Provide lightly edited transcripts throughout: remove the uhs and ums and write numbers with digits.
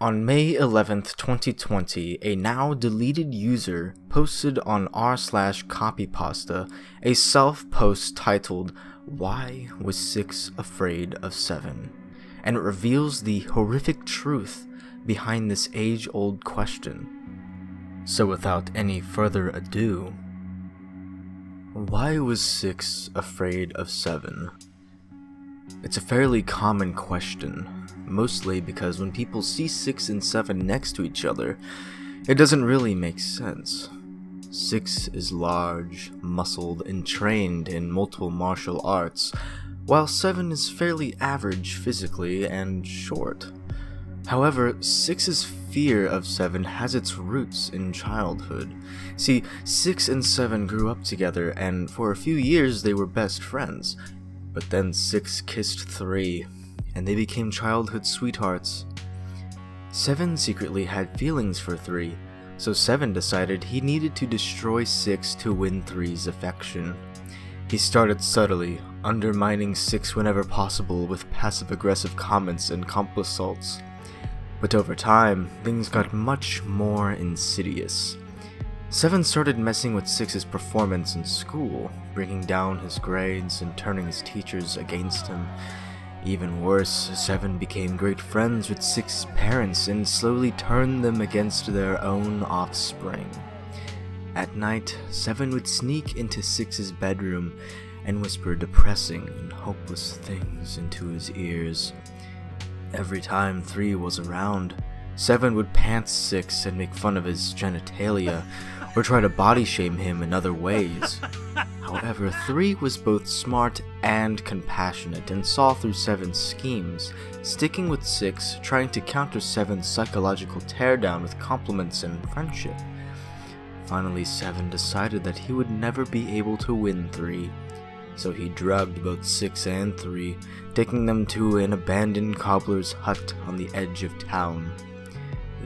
On May 11th, 2020, a now deleted user posted on r/Copypasta a self-post titled, "Why Was 6 Afraid of 7?" and it reveals the horrific truth behind this age-old question. So without any further ado, why was 6 afraid of 7? It's a fairly common question, mostly because when people see 6 and 7 next to each other, it doesn't really make sense. 6 is large, muscled, and trained in multiple martial arts, while 7 is fairly average physically and short. However, 6's fear of 7 has its roots in childhood. See, 6 and 7 grew up together, and for a few years they were best friends. But then 6 kissed 3, and they became childhood sweethearts. 7 secretly had feelings for 3, so 7 decided he needed to destroy 6 to win 3's affection. He started subtly, undermining 6 whenever possible with passive-aggressive comments and complissalts. But over time, things got much more insidious. 7 started messing with 6's performance in school, bringing down his grades and turning his teachers against him. Even worse, 7 became great friends with 6's parents and slowly turned them against their own offspring. At night, 7 would sneak into 6's bedroom and whisper depressing and hopeless things into his ears. Every time 3 was around, 7 would pants 6 and make fun of his genitalia, or try to body shame him in other ways. However, 3 was both smart and compassionate and saw through 7's schemes, sticking with 6, trying to counter 7's psychological teardown with compliments and friendship. Finally, 7 decided that he would never be able to win 3, so he drugged both 6 and 3, taking them to an abandoned cobbler's hut on the edge of town.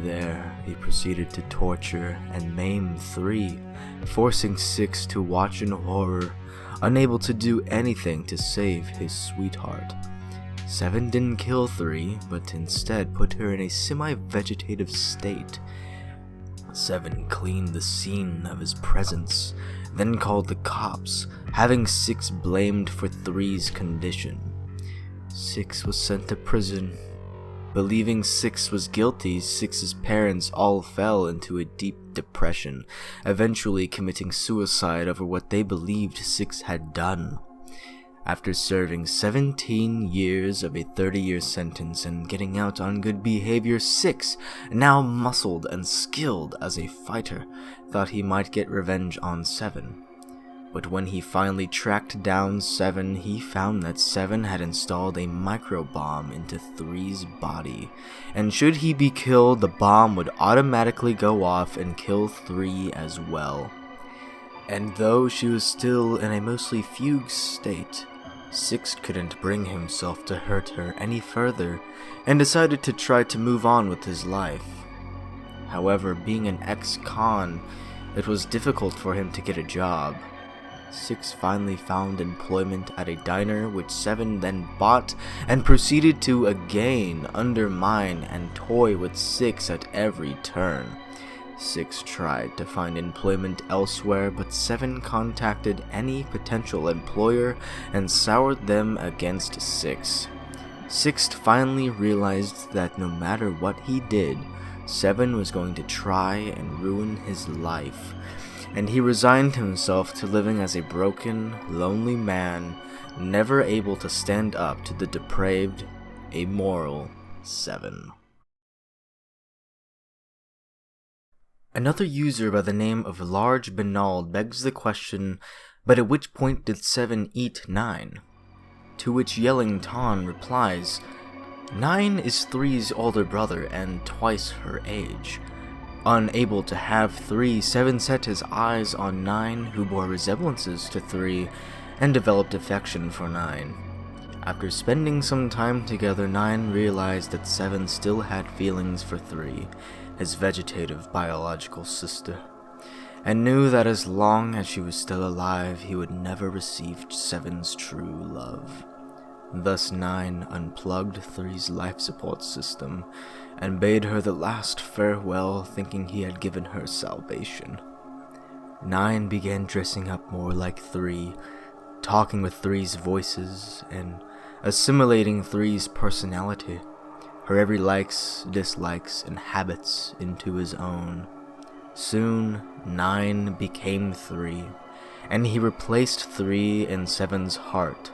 There, he proceeded to torture and maim 3, forcing 6 to watch in horror, unable to do anything to save his sweetheart. 7 didn't kill 3, but instead put her in a semi-vegetative state. 7 cleaned the scene of his presence, then called the cops, having 6 blamed for 3's condition. 6 was sent to prison. Believing 6 was guilty, 6's parents all fell into a deep depression, eventually committing suicide over what they believed 6 had done. After serving 17 years of a 30-year sentence and getting out on good behavior, 6, now muscled and skilled as a fighter, thought he might get revenge on 7. But when he finally tracked down 7, he found that 7 had installed a microbomb into 3's body, and should he be killed, the bomb would automatically go off and kill 3 as well. And though she was still in a mostly fugue state, 6 couldn't bring himself to hurt her any further, and decided to try to move on with his life. However, being an ex-con, it was difficult for him to get a job. 6 finally found employment at a diner, which 7 then bought and proceeded to again undermine and toy with 6 at every turn. 6 tried to find employment elsewhere, but 7 contacted any potential employer and soured them against 6. 6 finally realized that no matter what he did, 7 was going to try and ruin his life, and he resigned himself to living as a broken, lonely man, never able to stand up to the depraved, amoral 7. Another user by the name of Large Benald begs the question, but at which point did 7 eat 9? To which Yelling Ton replies, 9 is 3's older brother and twice her age. Unable to have 3, 7 set his eyes on 9, who bore resemblances to 3, and developed affection for 9. After spending some time together, 9 realized that 7 still had feelings for 3, his vegetative biological sister, and knew that as long as she was still alive, he would never receive 7's true love. Thus 9 unplugged 3's life support system and bade her the last farewell, thinking he had given her salvation. 9 began dressing up more like 3, talking with 3's voices, and assimilating 3's personality, her every likes, dislikes, and habits into his own. Soon, 9 became 3, and he replaced 3 in 7's heart.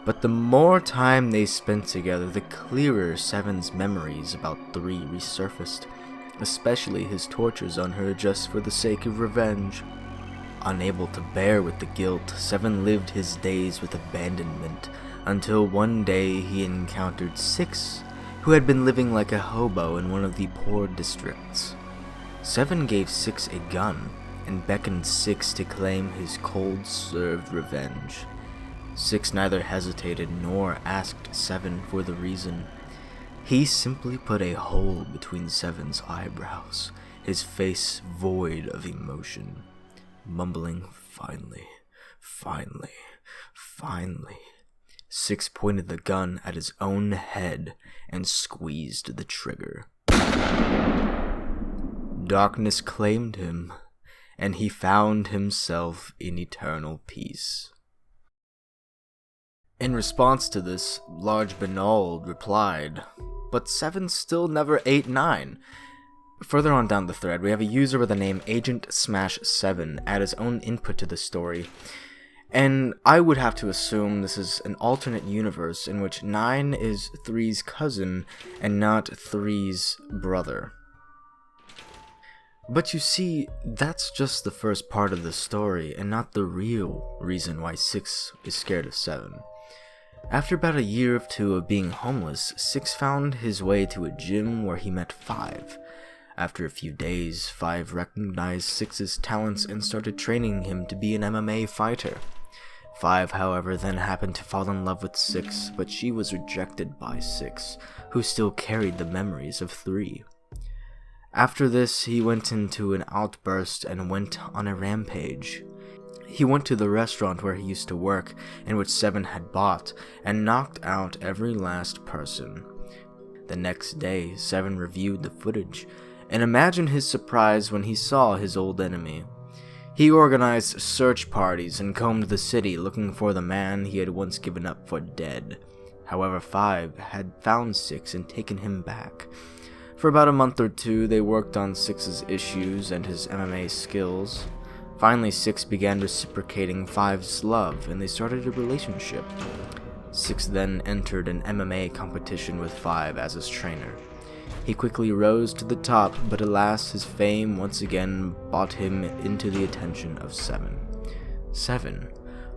But the more time they spent together, the clearer 7's memories about 3 resurfaced, especially his tortures on her just for the sake of revenge. Unable to bear with the guilt, 7 lived his days with abandonment, until one day he encountered 6, who had been living like a hobo in one of the poor districts. 7 gave 6 a gun, and beckoned 6 to claim his cold-served revenge. 6 neither hesitated nor asked 7 for the reason. He simply put a hole between 7's eyebrows, his face void of emotion, mumbling, "Finally, finally, finally." 6 pointed the gun at his own head and squeezed the trigger. Darkness claimed him, and he found himself in eternal peace. In response to this, Large Bernald replied, "But 7 still never ate 9. Further on down the thread, we have a user with the name Agent Smash 7 add his own input to the story, and I would have to assume this is an alternate universe in which 9 is 3's cousin and not 3's brother. But you see, that's just the first part of the story, and not the real reason why 6 is scared of 7. After about a year or two of being homeless, 6 found his way to a gym where he met 5. After a few days, 5 recognized 6's talents and started training him to be an MMA fighter. 5, however, then happened to fall in love with 6, but she was rejected by 6, who still carried the memories of 3. After this, he went into an outburst and went on a rampage. He went to the restaurant where he used to work, and which 7 had bought, and knocked out every last person. The next day, 7 reviewed the footage, and imagine his surprise when he saw his old enemy. He organized search parties and combed the city looking for the man he had once given up for dead. However, 5 had found 6 and taken him back. For about a month or two, they worked on 6's issues and his MMA skills. Finally, 6 began reciprocating 5's love, and they started a relationship. 6 then entered an MMA competition with 5 as his trainer. He quickly rose to the top, but alas, his fame once again brought him into the attention of 7. 7,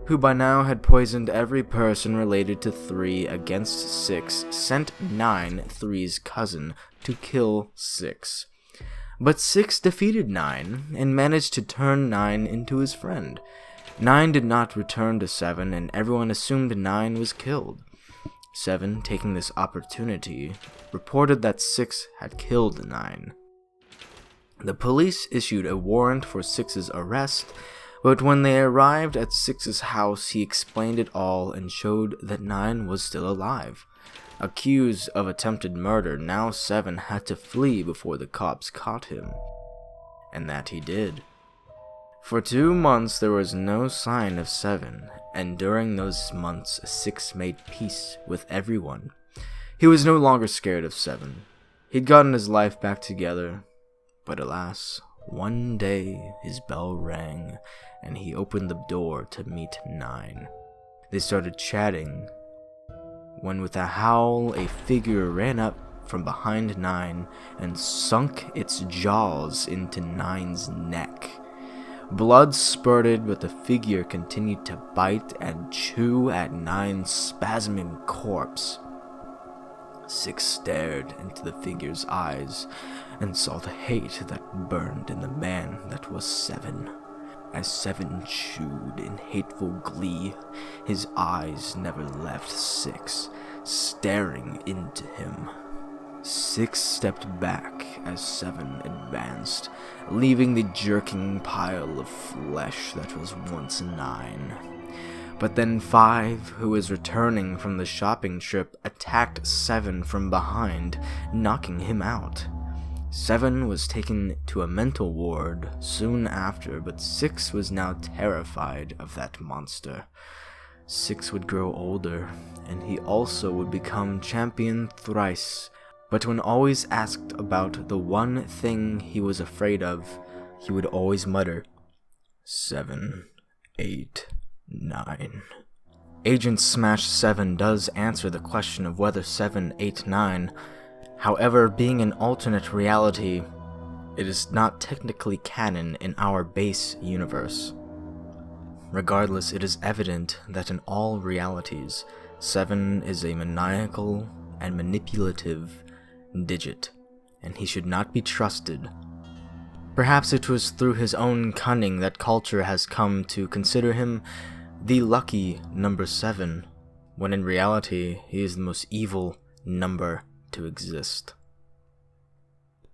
who by now had poisoned every person related to 3 against 6, sent 9, 3's cousin, to kill 6. But 6 defeated 9, and managed to turn 9 into his friend. 9 did not return to 7, and everyone assumed 9 was killed. 7, taking this opportunity, reported that 6 had killed 9. The police issued a warrant for 6's arrest, but when they arrived at 6's house, he explained it all and showed that 9 was still alive. Accused of attempted murder, now 7 had to flee before the cops caught him. And that he did. For 2 months there was no sign of 7, and during those months 6 made peace with everyone. He was no longer scared of 7. He'd gotten his life back together, but alas, one day his bell rang, and he opened the door to meet 9. They started chatting, when with a howl a figure ran up from behind 9 and sunk its jaws into 9's neck. Blood spurted, but the figure continued to bite and chew at 9's spasming corpse. 6 stared into the figure's eyes and saw the hate that burned in the man that was 7. As 7 chewed in hateful glee, his eyes never left 6, staring into him. 6 stepped back as 7 advanced, leaving the jerking pile of flesh that was once 9. But then 5, who was returning from the shopping trip, attacked 7 from behind, knocking him out. 7 was taken to a mental ward soon after, but 6 was now terrified of that monster. 6 would grow older, and he also would become champion thrice. But when always asked about the one thing he was afraid of, he would always mutter, 7, 8, 9. Agent Smash 7 does answer the question of whether 7, 8, 9. However, being an alternate reality, it is not technically canon in our base universe. Regardless, it is evident that in all realities, 7 is a maniacal and manipulative digit, and he should not be trusted. Perhaps it was through his own cunning that culture has come to consider him the lucky number 7, when in reality he is the most evil number to exist.